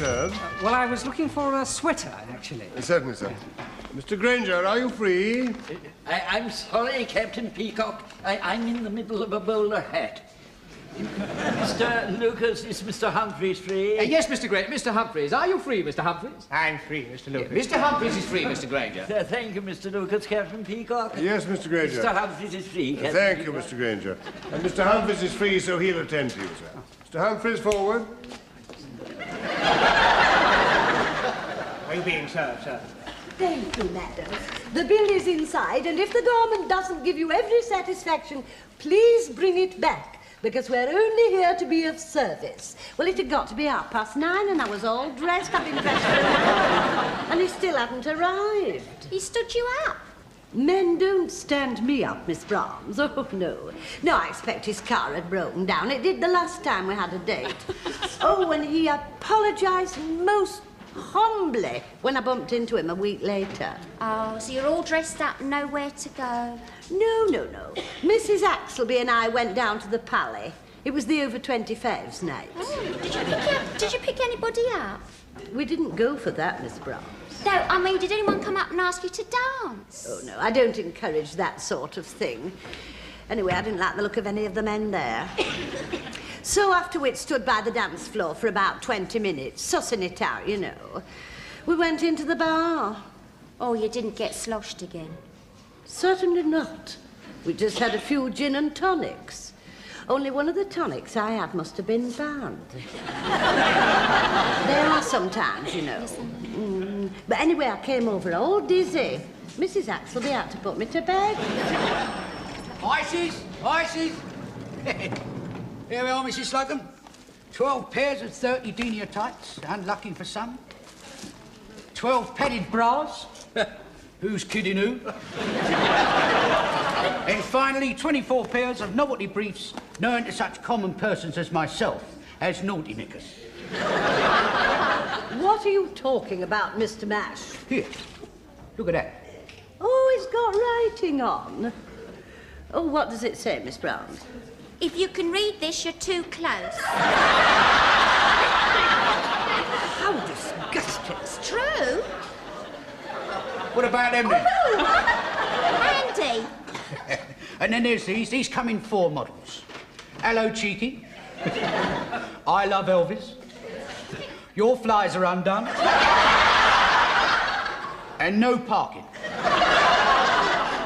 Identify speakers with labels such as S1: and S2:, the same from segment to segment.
S1: serve?
S2: Well, I was looking for a sweater, actually.
S1: Certainly, sir. Mr. Granger, are you free?
S3: I'm sorry, Captain Peacock. I'm in the middle of a bowler hat. Mr. Lucas, is Mr. Humphries free?
S4: Yes, Mr. Granger. Mr. Humphries, are you free, Mr. Humphries?
S5: I'm free, Mr. Lucas.
S4: Mr. Humphries is free, Mr. Granger.
S3: Thank you, Mr. Lucas, Captain Peacock.
S1: Yes, Mr. Granger.
S3: Mr. Humphries is free, Captain
S1: Thank you,
S3: Peacock.
S1: Mr. Granger. And Mr. Humphries is free, so he'll attend to you, sir. Mr. Humphries, forward.
S5: Are you being served, sir?
S6: Thank you, madam. The bill is inside, and if the garment doesn't give you every satisfaction, please bring it back, because we're only here to be of service. Well, it had got to be 9:30, and I was all dressed up in dressed and he still hadn't arrived.
S7: He stood you up.
S6: Men don't stand me up, Miss Brahms. Oh, no. No, I expect his car had broken down. It did the last time we had a date. Oh, and he apologised most humbly when I bumped into him a week later.
S7: Oh, so you're all dressed up and nowhere to go?
S6: No. Mrs. Axelby and I went down to the Pally. It was the over-25s night.
S7: Oh, did you pick anybody up?
S6: We didn't go for that, Miss Brahms.
S7: No, I mean, did anyone come up and ask you to dance?
S6: Oh, no, I don't encourage that sort of thing. Anyway, I didn't like the look of any of the men there. So after we'd stood by the dance floor for about 20 minutes, sussing it out, you know, we went into the bar.
S7: Oh, you didn't get sloshed again?
S6: Certainly not. We just had a few gin and tonics. Only one of the tonics I had must have been banned. There are sometimes, you know. But anyway, I came over all dizzy. Mrs. Axelby had to put me to bed.
S4: Ices! Here we are, Mrs. Slocombe. 12 pairs of 30 denier tights, unlucky for some. 12 padded bras. Who's kidding who? And finally, 24 pairs of novelty briefs known to such common persons as myself as naughty knickers.
S6: What are you talking about, Mr. Mash?
S4: Here, look at that.
S6: Oh, it's got writing on. Oh, what does it say, Miss Brown?
S7: If you can read this, you're too close.
S6: How disgusting.
S7: It's true.
S4: What about them then?
S7: Andy.
S4: And then there's these come in 4 models. Hello, Cheeky. I love Elvis. Your flies are undone. And no parking.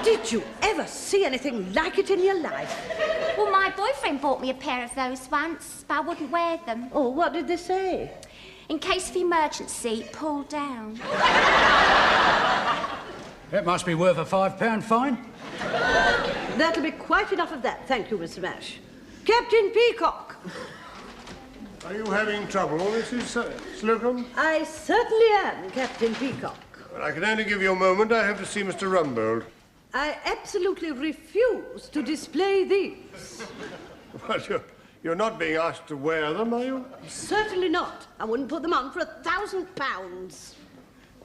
S6: Did you ever see anything like it in your life?
S7: Well, my boyfriend bought me a pair of those once, but I wouldn't wear them.
S6: Oh, what did they say?
S7: In case of emergency, pull down.
S4: That must be worth a £5 fine.
S6: That'll be quite enough of that, thank you, Mr. Mash. Captain Peacock.
S1: Are you having trouble, Mrs. Slocombe?
S6: I certainly am, Captain Peacock.
S1: Well, I can only give you a moment. I have to see Mr. Rumbold.
S6: I absolutely refuse to display these.
S1: Well, you're not being asked to wear them, are you?
S6: Certainly not. I wouldn't put them on for £1,000.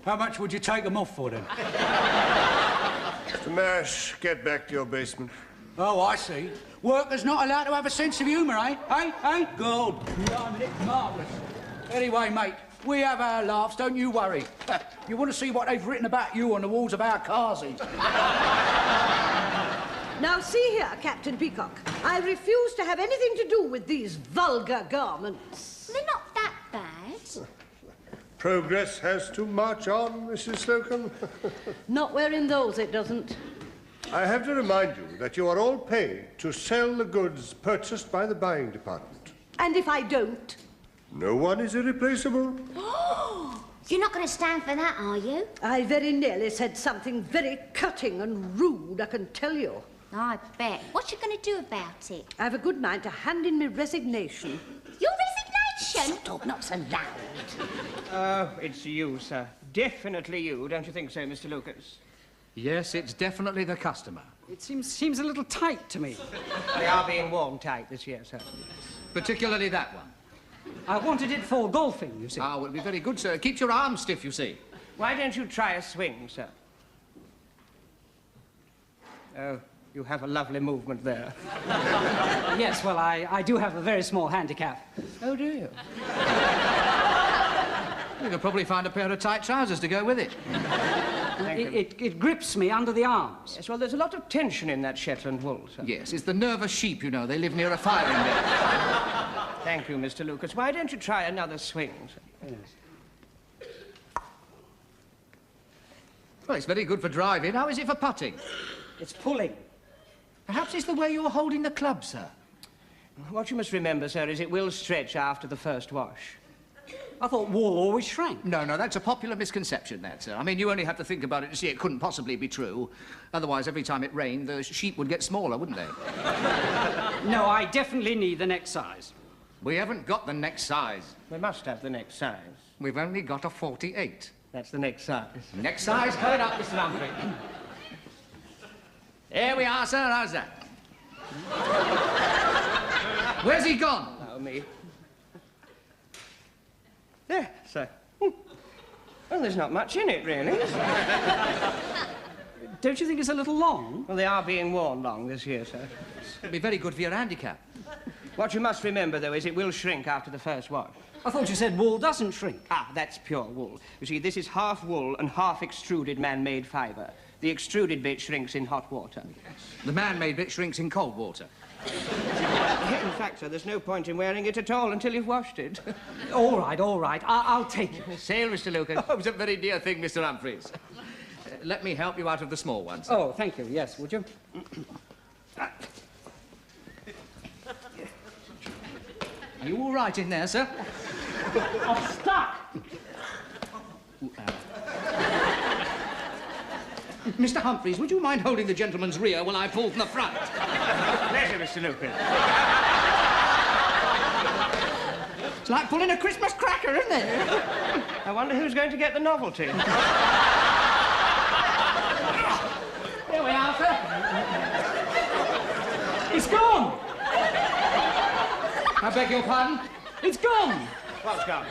S4: How much would you take them off for, then?
S1: Mr. Mash, get back to your basement.
S4: Oh, I see. Workers not allowed to have a sense of humour, eh? Hey? Good. Blimey, it's marvellous. Anyway, mate, we have our laughs, don't you worry. You want to see what they've written about you on the walls of our carsey?
S6: Now, see here, Captain Peacock. I refuse to have anything to do with these vulgar garments.
S7: They're not that bad.
S1: Progress has to march on, Mrs. Slocombe.
S6: Not wearing those, it doesn't.
S1: I have to remind you that you are all paid to sell the goods purchased by the buying department.
S6: And if I don't?
S1: No one is irreplaceable.
S7: You're not going to stand for that, are you?
S6: I very nearly said something very cutting and rude, I can tell you.
S7: I bet. What you going to do about it?
S6: I have a good mind to hand in my resignation.
S7: Your resignation?
S6: Shut up, not so loud.
S5: Oh, it's you, sir. Definitely you, don't you think so, Mr. Lucas?
S2: Yes, it's definitely the customer. It seems a little tight to me.
S5: They are being worn tight this year, sir.
S2: Particularly that one. I wanted it for golfing, you see.
S4: Ah, well, it'll be very good, sir. It keeps your arms stiff, you see.
S5: Why don't you try a swing, sir? Oh, you have a lovely movement there.
S2: Yes, well, I do have a very small handicap.
S5: Oh, do you?
S2: You could probably find a pair of tight trousers to go with it.
S4: It grips me under the arms.
S5: Yes, well, there's a lot of tension in that Shetland wool, sir.
S2: Yes, it's the nervous sheep, you know. They live near a firing bed.
S5: Thank you, Mr. Lucas. Why don't you try another swing, sir?
S4: Yes.
S2: Well, it's very good for driving. How is it for putting?
S4: It's pulling.
S2: Perhaps it's the way you're holding the club, sir.
S5: What you must remember, sir, is it will stretch after the first wash.
S4: I thought wool always shrank.
S2: No, that's a popular misconception, that, sir. I mean, you only have to think about it to see it couldn't possibly be true. Otherwise, every time it rained, the sheep would get smaller, wouldn't they?
S4: No, I definitely need the next size.
S2: We haven't got the next size.
S5: We must have the next size.
S2: We've only got a 48.
S5: That's the next size.
S2: Next size, hurry up, Mr. Humphrey. Here we are, sir. How's that? Where's he gone?
S5: Oh, me. There, sir. Well, there's not much in it, really.
S4: Don't you think it's a little long?
S5: Well, they are being worn long this year, sir.
S2: It'll be very good for your handicap.
S5: What you must remember, though, is it will shrink after the first wash.
S4: I thought you said wool doesn't shrink.
S5: Ah, that's pure wool. You see, this is half wool and half extruded man-made fibre. The extruded bit shrinks in hot water.
S2: The man-made bit shrinks in cold water.
S5: In fact, sir, there's no point in wearing it at all until you've washed it.
S4: All right. I'll take it.
S2: Sail, Mr. Lucas. Oh, it's a very dear thing, Mr. Humphries. Let me help you out of the small ones.
S4: Oh, thank you. Yes, would you?
S2: Are you all right in there, sir?
S4: I'm stuck.
S2: Mr. Humphries, would you mind holding the gentleman's rear while I pull from the front?
S5: Pleasure, Mr. Lucas.
S2: It's like pulling a Christmas cracker, isn't it?
S5: I wonder who's going to get the novelty.
S2: Here we are, sir.
S4: It's gone.
S2: I beg your pardon?
S4: It's gone.
S5: What's gone?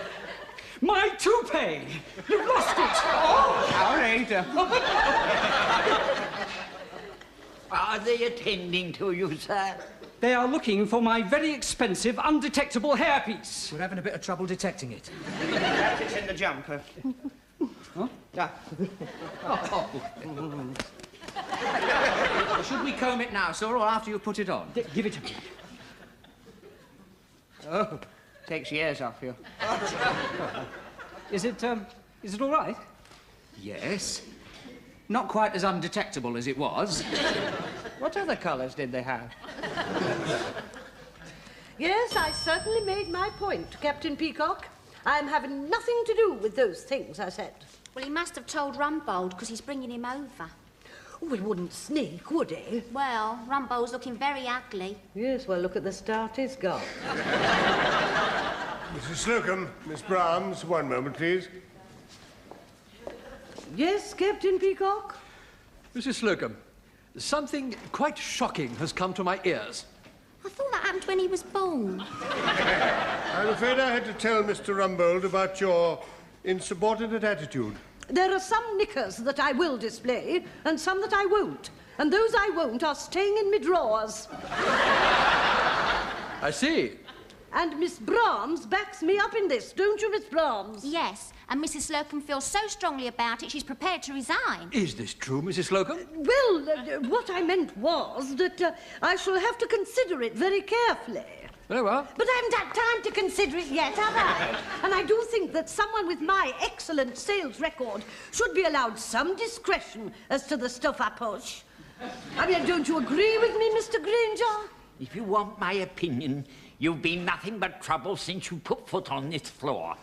S4: My toupee. You've lost it.
S5: All right.
S3: Are they attending to you, sir?
S4: They are looking for my very expensive, undetectable hairpiece.
S2: We're having a bit of trouble detecting it.
S5: Perhaps it's in the jumper.
S4: Huh?
S5: Ah.
S2: Should we comb it now, sir, or after you put it on?
S4: Give it to me.
S5: Oh, takes years off you.
S4: Is it all right?
S2: Yes. Not quite as undetectable as it was.
S5: What other colours did they have?
S6: Yes, I certainly made my point, Captain Peacock. I'm having nothing to do with those things I said.
S7: Well, he must have told Rumbold because he's bringing him over.
S6: Oh, he wouldn't sneak, would he?
S7: Well, Rumbold's looking very ugly.
S6: Yes, well, look at the start he's got.
S1: Mrs. Slocombe, Miss Brahms, one moment, please.
S6: Yes, Captain Peacock?
S8: Mrs. Slocombe, something quite shocking has come to my ears.
S7: I thought that happened when he was born.
S1: I'm afraid I had to tell Mr. Rumbold about your insubordinate attitude.
S6: There are some knickers that I will display, and some that I won't. And those I won't are staying in my drawers.
S8: I see.
S6: And Miss Brahms backs me up in this, don't you, Miss Brahms?
S7: Yes, and Mrs. Slocombe feels so strongly about it, she's prepared to resign.
S8: Is this true, Mrs. Slocombe?
S6: Well, what I meant was that I shall have to consider it very carefully.
S8: Very well.
S6: But I haven't had time to consider it yet, have I? And I do think that someone with my excellent sales record should be allowed some discretion as to the stuff I push. I mean, don't you agree with me, Mr. Granger?
S3: If you want my opinion, you've been nothing but trouble since you put foot on this floor.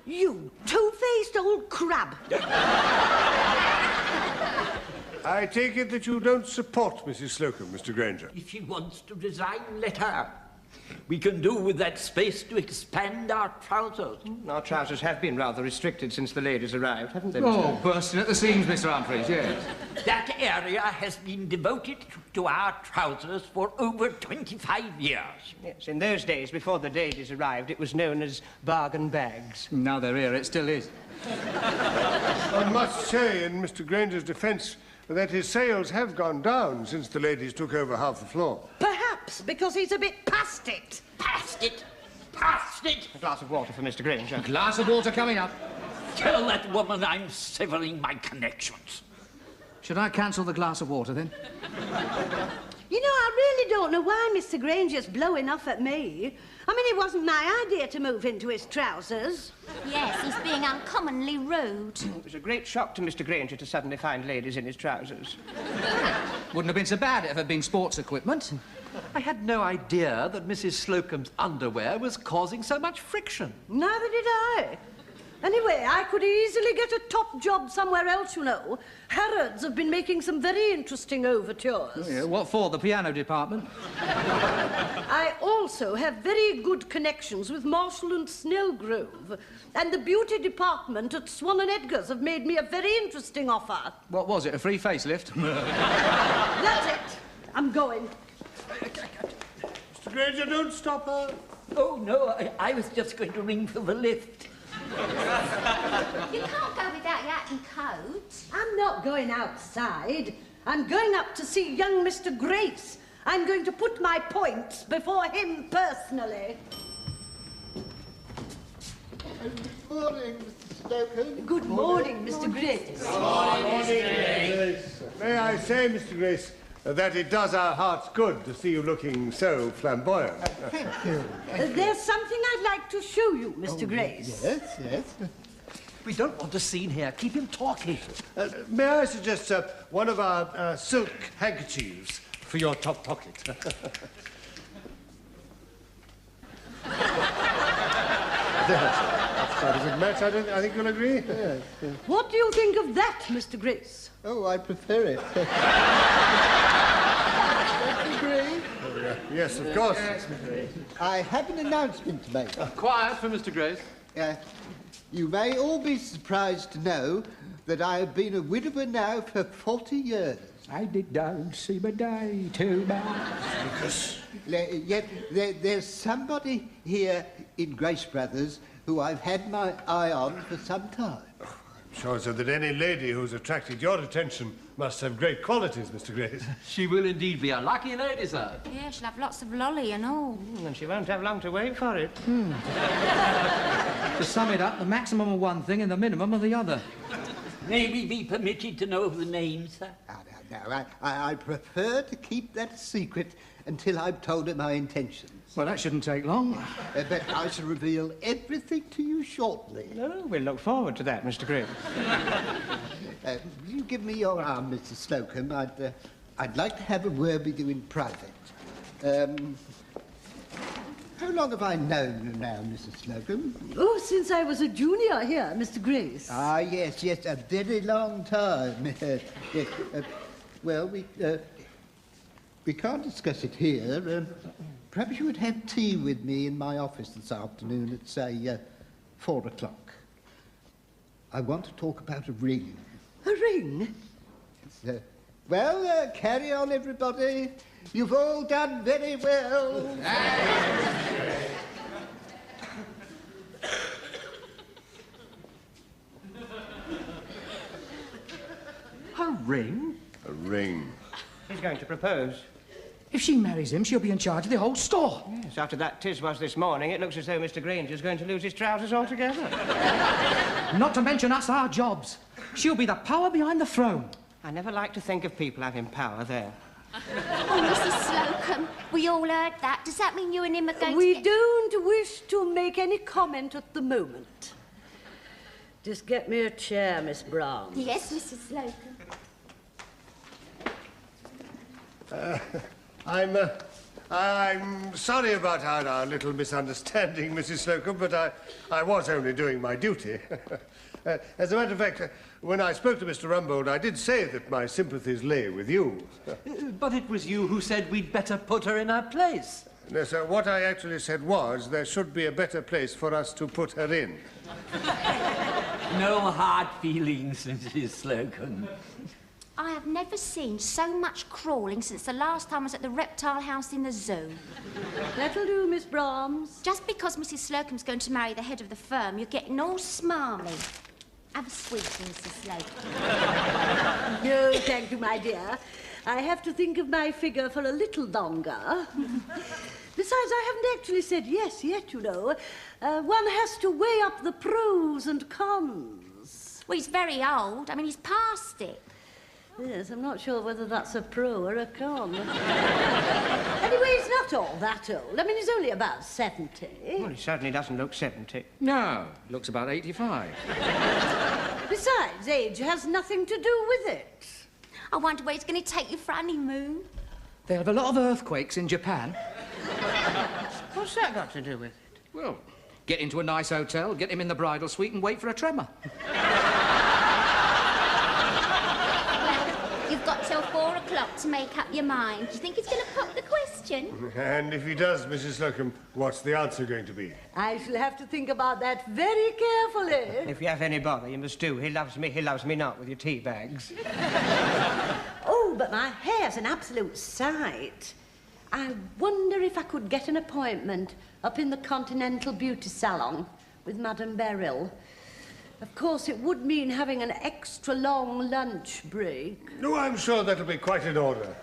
S6: You two-faced old crab.
S1: I take it that you don't support Mrs. Slocombe, Mr. Granger.
S3: If she wants to resign, let her. We can do with that space to expand our trousers.
S5: Our trousers have been rather restricted since the ladies arrived, haven't they,
S2: Oh, bursting at the seams, Mr. Humphries, yes.
S3: That area has been devoted to our trousers for over 25 years.
S5: Yes, in those days, before the ladies arrived, it was known as bargain bags.
S2: Now they're here, it still is.
S1: I must say, in Mr. Granger's defence, that his sales have gone down since the ladies took over half the floor.
S6: Perhaps because he's a bit past it.
S3: Past it. past it.
S5: A glass of water for Mr. Granger.
S2: Glass of water coming up.
S3: Tell that woman I'm severing my connections.
S2: Should I cancel the glass of water, then?
S6: You know, I really don't know why Mr. Granger's blowing off at me. I mean, it wasn't my idea to move into his trousers.
S7: Yes, he's being uncommonly rude.
S5: It was a great shock to Mr. Granger to suddenly find ladies in his trousers.
S2: Wouldn't have been so bad if it had been sports equipment.
S8: I had no idea that Mrs. Slocombe's underwear was causing so much friction.
S6: Neither did I. Anyway, I could easily get a top job somewhere else, you know. Harrods have been making some very interesting overtures.
S2: Oh, yeah. What for? The piano department?
S6: I also have very good connections with Marshall and Snellgrove. And the beauty department at Swan and Edgar's have made me a very interesting offer.
S2: What was it, a free facelift?
S6: That's it. I'm going.
S1: Mr. Granger, don't stop her.
S3: Oh, no, I was just going to ring for the lift.
S7: You can't go without your hat and coat.
S6: I'm not going outside. I'm going up to see young Mr. Grace. I'm going to put my points before him personally.
S9: Good morning, Mr. Slocombe.
S6: Good morning, Mr. Grace.
S1: May I say, Mr. Grace, that it does our hearts good to see you looking so flamboyant.
S9: Thank you.
S6: There's something I'd like to show you, Mr. Grace.
S9: Yes, yes.
S8: We don't want a scene here. Keep him talking.
S1: May I suggest one of our silk handkerchiefs for your top pocket? That's quite a good match, I think you'll agree.
S9: Yes, yes.
S6: What do you think of that, Mr. Grace?
S9: Oh, I prefer it. Don't you agree?
S1: Oh, yeah. Yes, of course.
S9: I have an announcement to make.
S8: Quiet for Mr. Grace.
S9: You may all be surprised to know that I have been a widower now for 40 years.
S4: I don't see my day too much.
S9: Yet there's somebody here in Grace Brothers who I've had my eye on for some time.
S1: I'm sure, sir, that any lady who's attracted your attention must have great qualities, Mr. Grace.
S8: She will indeed be a lucky lady, sir.
S7: Yeah, she'll have lots of lolly and all.
S5: And she won't have long to wait for it.
S2: To sum it up, the maximum of one thing and the minimum of the other.
S3: May we be permitted to know the name, sir?
S9: No, I prefer to keep that a secret until I've told her my intentions.
S2: Well, that shouldn't take long.
S9: But I shall reveal everything to you shortly.
S5: No, we'll look forward to that, Mr. Grace.
S9: Will you give me your arm, Mr. Slocombe? I'd like to have a word with you in private. How long have I known you now, Mrs. Slocombe?
S6: Oh, since I was a junior here, Mr. Grace.
S9: Ah, yes, a very long time. Yes, well, we can't discuss it here. Perhaps you would have tea with me in my office this afternoon at, say, 4 o'clock. I want to talk about a ring.
S6: A ring?
S9: Well, carry on, everybody. You've all done very well.
S8: A ring?
S1: A ring.
S5: He's going to propose.
S2: If she marries him, she'll be in charge of the whole store.
S5: Yes, after that tiz was this morning, it looks as though Mr. Granger's going to lose his trousers altogether.
S2: Not to mention us, our jobs. She'll be the power behind the throne.
S5: I never like to think of people having power there.
S7: Oh, Mrs. Slocombe, we all heard that. Does that mean you and him are going to
S6: We
S7: get...
S6: don't wish to make any comment at the moment. Just get me a chair, Miss Brahms.
S7: Yes, Mrs. Slocombe.
S1: I'm sorry about our little misunderstanding, Mrs. Slocombe, but I was only doing my duty. As a matter of fact, when I spoke to Mr. Rumbold, I did say that my sympathies lay with you.
S8: But it was you who said we'd better put her in her place.
S1: No, sir, what I actually said was there should be a better place for us to put her in.
S3: No hard feelings, Mrs. Slocombe.
S7: I have never seen so much crawling since the last time I was at the reptile house in the zoo.
S6: That'll do, Miss Brahms.
S7: Just because Mrs. Slocombe's going to marry the head of the firm, you're getting all smarmy. Have a sweet, Mrs. Slocombe.
S6: No, thank you, my dear. I have to think of my figure for a little longer. Besides, I haven't actually said yes yet, you know. One has to weigh up the pros and cons.
S7: Well, he's very old. I mean, he's past it.
S6: Yes, I'm not sure whether that's a pro or a con. Anyway, he's not all that old. I mean, he's only about 70.
S5: Well, he certainly doesn't look 70.
S2: No, looks about 85.
S6: Besides, age has nothing to do with it.
S7: I wonder where he's going to take you for honeymoon.
S2: They have a lot of earthquakes in Japan.
S5: What's that got to do with it?
S2: Well, get into a nice hotel, get him in the bridal suite and wait for a tremor.
S7: You've got till 4 o'clock to make up your mind. Do you think he's going to pop the question?
S1: And if he does, Mrs. Slocombe, what's the answer going to be?
S6: I shall have to think about that very carefully.
S5: If you have any bother, you must do. He loves me not with your tea bags.
S6: Oh, but my hair's an absolute sight. I wonder if I could get an appointment up in the Continental Beauty Salon with Madame Beryl. Of course, it would mean having an extra long lunch break.
S1: No, I'm sure that'll be quite in order.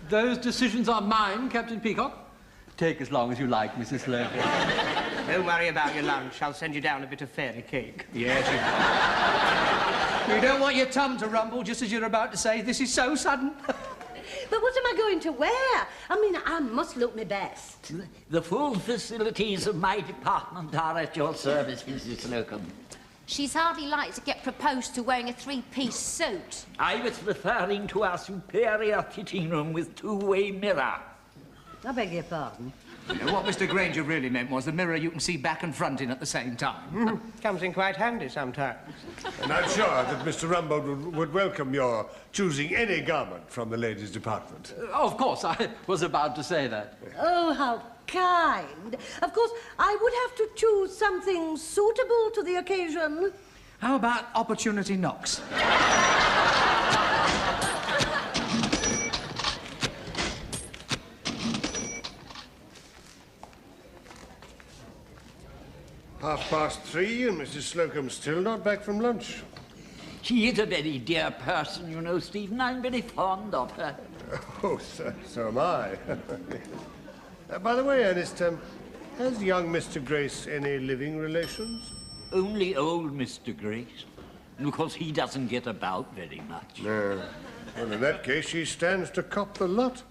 S8: Those decisions are mine, Captain Peacock. Take as long as you like, Mrs. Slocombe.
S5: Don't worry about your lunch. I'll send you down a bit of fairy cake.
S2: Yes, you don't want your tum to rumble just as you're about to say, this is so sudden.
S6: But what am I going to wear? I mean, I must look my best.
S3: The full facilities of my department are at your service, Mrs. Slocombe.
S7: She's hardly likely to get proposed to wearing a 3-piece suit.
S3: I was referring to our superior fitting room with two-way mirror.
S6: I beg your pardon.
S2: You know, what Mr. Granger really meant was the mirror you can see back and front in at the same time.
S5: Comes in quite handy sometimes.
S1: And I'm sure that Mr. Rumbold would welcome your choosing any garment from the ladies' department.
S8: Of course, I was about to say that.
S6: Oh, how kind. Of course, I would have to choose something suitable to the occasion.
S2: How about opportunity knocks?
S1: 3:30 and Mrs. Slocombe's still not back from lunch.
S3: She is a very dear person, you know, Stephen. I'm very fond of her.
S1: Oh, so am I. By the way, Ernest, has young Mr. Grace any living relations?
S3: Only old Mr. Grace. And of course, he doesn't get about very much.
S1: No. Well, in that case, she stands to cop the lot.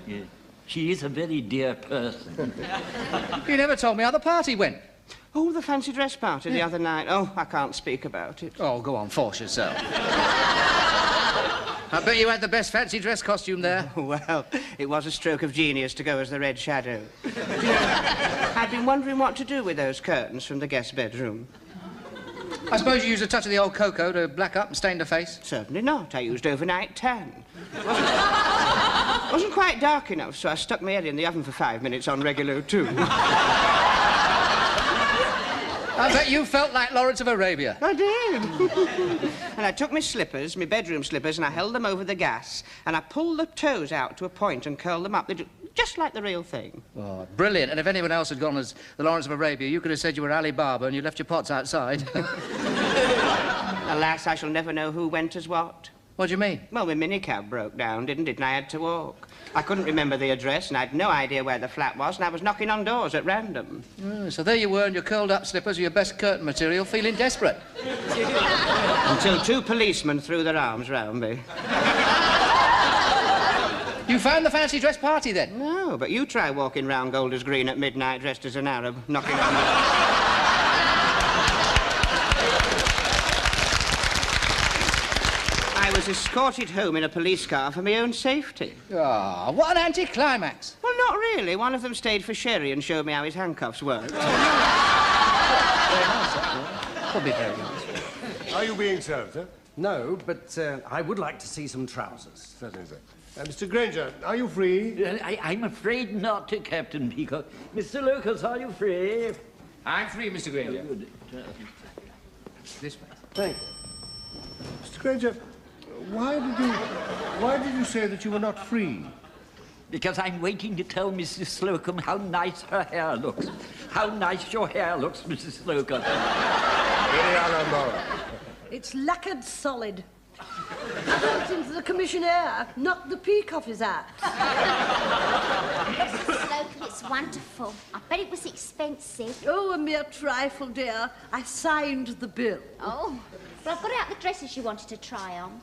S3: Yeah. She is a very dear person.
S2: You never told me how the party went.
S5: Oh, the fancy dress party the other night. Oh, I can't speak about it.
S2: Oh, go on, force yourself. I bet you had the best fancy dress costume there.
S5: Well, it was a stroke of genius to go as the Red Shadow. You know, I'd been wondering what to do with those curtains from the guest bedroom.
S2: I suppose you used a touch of the old cocoa to black up and stain the face?
S5: Certainly not. I used overnight tan. Wasn't quite dark enough, so I stuck my head in the oven for 5 minutes on regular 2.
S2: I bet you felt like Lawrence of Arabia.
S5: I did. And I took my slippers, my bedroom slippers, and I held them over the gas, and I pulled the toes out to a point and curled them up. They do, just like the real thing.
S2: Oh, brilliant. And if anyone else had gone as the Lawrence of Arabia, you could have said you were Ali Baba and you left your pots outside.
S5: Alas, I shall never know who went as what.
S2: What do you mean?
S5: Well, my minicab broke down, didn't it? And I had to walk. I couldn't remember the address, and I had no idea where the flat was, and I was knocking on doors at random.
S2: Oh, so there you were in your curled-up slippers with your best curtain material, feeling desperate.
S5: Until 2 policemen threw their arms round me.
S2: You found the fancy dress party, then?
S5: No, but you try walking round Golders Green at midnight dressed as an Arab, knocking on doors. I was escorted home in a police car for my own safety.
S2: Ah, oh, what an anticlimax.
S5: Well, not really. One of them stayed for sherry and showed me how his handcuffs worked.
S2: Very nice, that would be very nice.
S1: Are you being served, sir?
S10: No, but I would like to see some trousers.
S1: Certainly, sir. Mr. Granger, are you free?
S3: I'm afraid not, Captain Peacock. Mr. Lucas, are you free?
S2: I'm free, Mr. Granger.
S3: Good.
S2: This way.
S1: Thanks. Mr. Granger, why did you say that you were not free?
S3: Because I'm waiting to tell Mrs. Slocombe how nice her hair looks. How nice your hair looks, Mrs. Slocombe.
S1: Very Alan Borough.
S6: It's lacquered solid. I bumped into the commissionaire, knocked the peak off his hat.
S7: Mrs. Slocombe, it's wonderful. I bet it was expensive.
S6: Oh, a mere trifle, dear. I signed the bill.
S7: Oh, but I've got out the dresses you wanted to try on.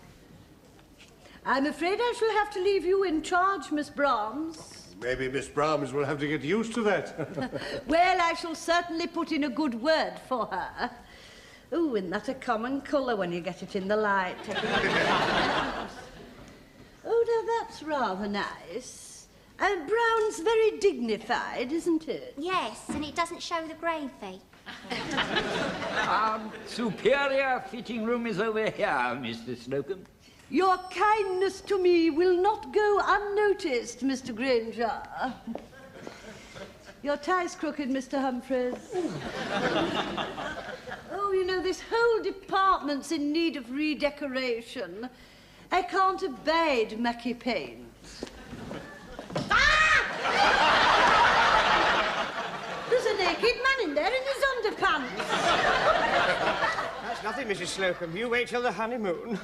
S6: I'm afraid I shall have to leave you in charge, Miss Brahms.
S1: Maybe Miss Brahms will have to get used to that.
S6: Well, I shall certainly put in a good word for her. Ooh, isn't that a common colour when you get it in the light? Oh, now that's rather nice. And brown's very dignified, isn't it?
S7: Yes, and it doesn't show the gravy.
S3: Superior fitting room is over here, Mr. Slocombe.
S6: Your kindness to me will not go unnoticed, Mr. Granger. Your tie's crooked, Mr. Humphries. Oh, you know, this whole department's in need of redecoration. I can't abide mucky paint. Ah! There's a naked man in there in his underpants.
S5: That's nothing, Mrs. Slocombe. You wait till the honeymoon.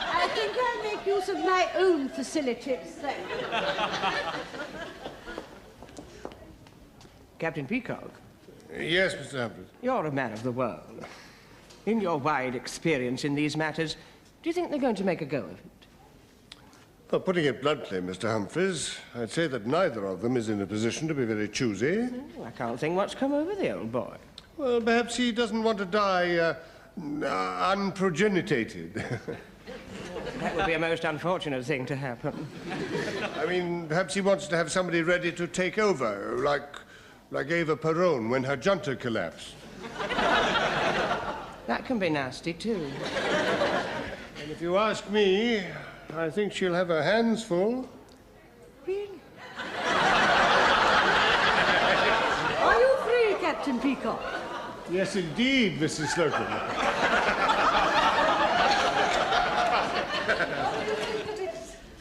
S6: I think I'll make use of my own facilities, thank you.
S5: Captain Peacock,
S1: Yes, Mr. Humphries.
S5: you're a man of the world. In your wide experience in these matters, do you think they're going to make a go of it?
S1: Well, putting it bluntly, Mr. Humphries, I'd say that neither of them is in a position to be very choosy.
S5: I can't think what's come over the old boy.
S1: Well, perhaps he doesn't want to die unprogenitated.
S5: That would be a most unfortunate thing to happen.
S1: I mean, perhaps he wants to have somebody ready to take over, like Eva Perón when her junta collapsed.
S5: That can be nasty, too.
S1: And if you ask me, I think she'll have her hands full.
S6: Really? Are you free, Captain Peacock?
S1: Yes, indeed, Mrs. Slocombe.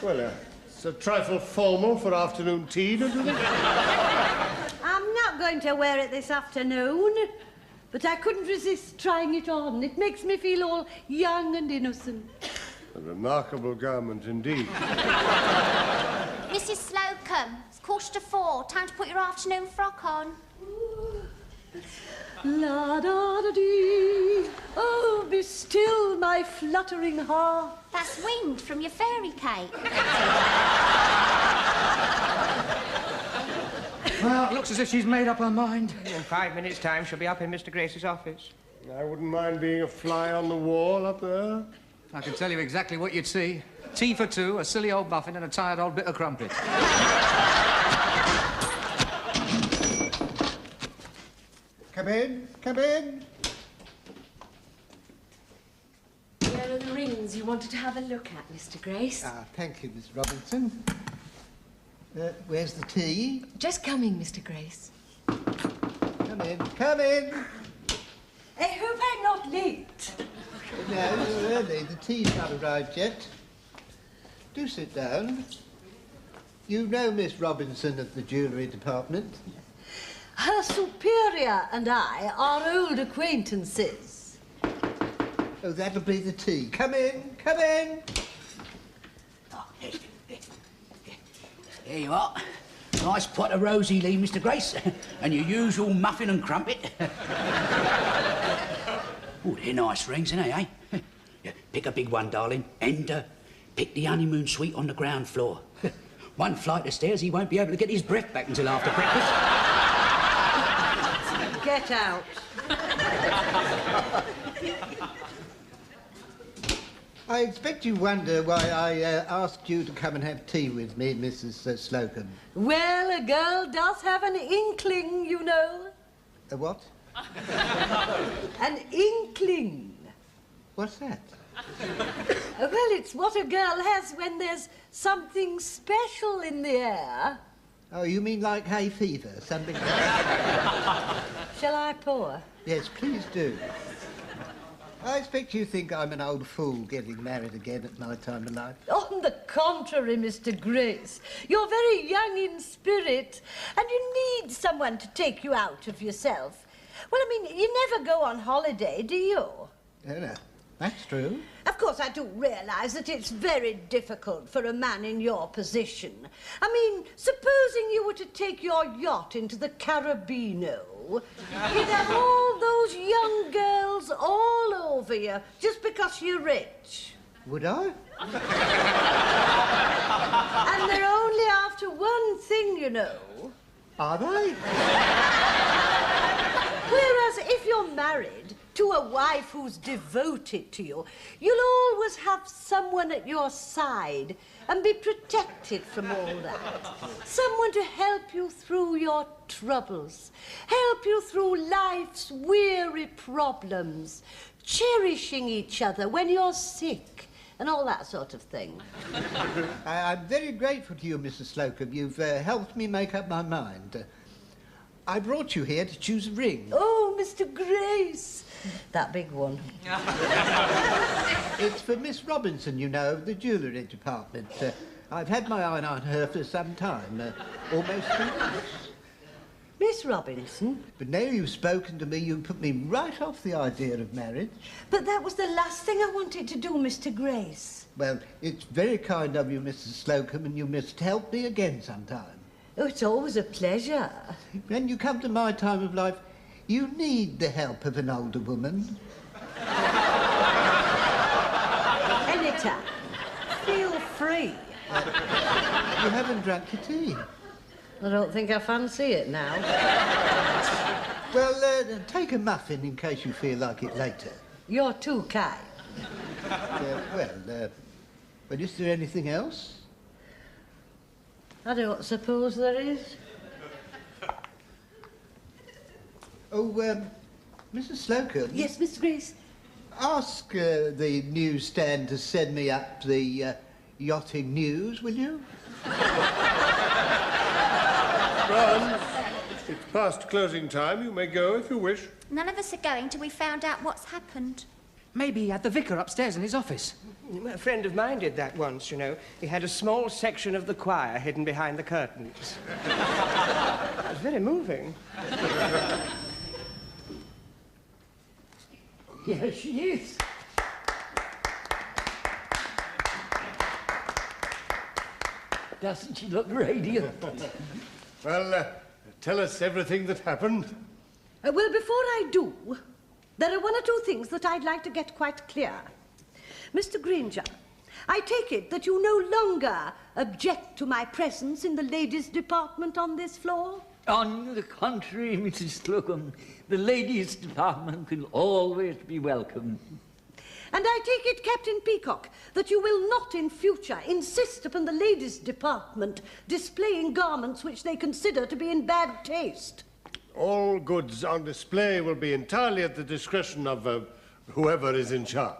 S1: Well, it's a trifle formal for afternoon tea, don't you think?
S6: I'm not going to wear it this afternoon, but I couldn't resist trying it on. It makes me feel all young and innocent.
S1: A remarkable garment indeed.
S7: Mrs. Slocombe, it's 4:15. Time to put your afternoon frock on.
S6: La da da dee. Oh, be still, my fluttering heart.
S7: That's wind from your fairy cake.
S4: Well, it looks as if she's made up her mind.
S5: In 5 minutes' time, she'll be up in Mr. Grace's office.
S1: I wouldn't mind being a fly on the wall up there.
S2: I can tell you exactly what you'd see. Tea for two, a silly old muffin and a tired old bit of crumpet.
S9: Come in, come in.
S11: There are the rings you wanted to have a look at, Mr. Grace.
S9: Thank you, Miss Robinson. Where's the tea?
S11: Just coming, Mr. Grace.
S9: Come in, come in.
S6: I hope I'm not late.
S9: No, you're early. The tea's not arrived yet. Do sit down. You know Miss Robinson of the jewellery department?
S6: Her superior and I are old acquaintances.
S9: Oh, that'll be the tea. Come in, come in.
S4: Here you are. Nice pot of rosy lee, Mr. Grace. And your usual muffin and crumpet. Oh, they're nice rings, ain't they, eh? Yeah, pick a big one, darling, and pick the honeymoon suite on the ground floor. One flight of stairs, he won't be able to get his breath back until after breakfast.
S6: Get out.
S9: I expect you wonder why I asked you to come and have tea with me, Mrs. Slocombe.
S6: Well, a girl does have an inkling, you know.
S9: A what?
S6: An inkling.
S9: What's that?
S6: Well, it's what a girl has when there's something special in the air.
S9: Oh, you mean like hay fever, something like that?
S6: Shall I pour?
S9: Yes, please do. I expect you think I'm an old fool getting married again at my time of life.
S6: On the contrary, Mr. Grace, you're very young in spirit, and you need someone to take you out of yourself. Well, I mean, you never go on holiday, do you?
S9: No, that's true.
S6: Of course, I do realise that it's very difficult for a man in your position. I mean, supposing you were to take your yacht into the Caribbeano, you'd have all those young girls all over you just because you're rich.
S9: Would I?
S6: And they're only after one thing, you know.
S9: Are they?
S6: Whereas if you're married to a wife who's devoted to you, you'll always have someone at your side and be protected from all that. Someone to help you through your troubles, help you through life's weary problems, cherishing each other when you're sick, and all that sort of thing.
S9: I'm very grateful to you, Mrs. Slocombe. You've helped me make up my mind. I brought you here to choose a ring.
S6: Oh, Mr. Grace. That big one.
S9: It's for Miss Robinson, you know, of the jewellery department. I've had my eye on her for some time, almost 3 months.
S6: Miss Robinson?
S9: But now you've spoken to me, you put me right off the idea of marriage.
S6: But that was the last thing I wanted to do, Mr. Grace.
S9: Well, it's very kind of you, Mrs. Slocombe, and you must help me again sometime.
S6: Oh, it's always a pleasure.
S9: When you come to my time of life, you need the help of an older woman.
S6: Anytime. Feel free.
S9: You haven't drunk your tea.
S6: I don't think I fancy it now.
S9: Well, take a muffin in case you feel like it later.
S6: You're too kind.
S9: But is there anything else?
S6: I don't suppose there is.
S9: Oh, Mrs. Slocombe?
S6: Yes, Mr. Grace?
S9: Ask the newsstand to send me up the yachting news, will you?
S1: Brahms, it's past closing time. You may go if you wish.
S7: None of us are going till we found out what's happened.
S2: Maybe he had the vicar upstairs in his office.
S12: A friend of mine did that once, you know. He had a small section of the choir hidden behind the curtains. It was very moving.
S3: Yes, she is. Doesn't she look radiant?
S1: Well, tell us everything that happened.
S6: Well, before I do, there are one or two things that I'd like to get quite clear. Mr. Granger, I take it that you no longer object to my presence in the ladies' department on this floor?
S3: On the contrary, Mrs. Slocombe, the ladies' department will always be welcome.
S6: And I take it, Captain Peacock, that you will not in future insist upon the ladies' department displaying garments which they consider to be in bad taste.
S1: All goods on display will be entirely at the discretion of whoever is in charge.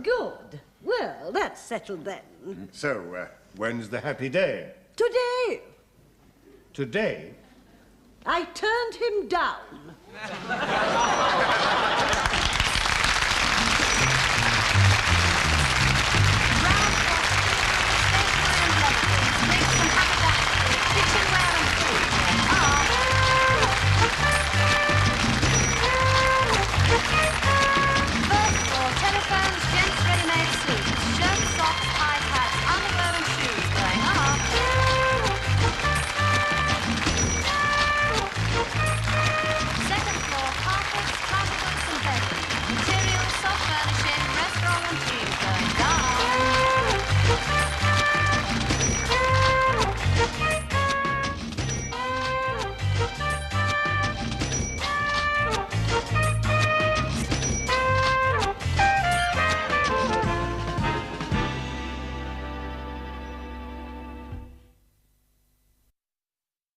S6: Good. Well, that's settled then.
S1: So, when's the happy day?
S6: Today.
S1: Today?
S6: I turned him down.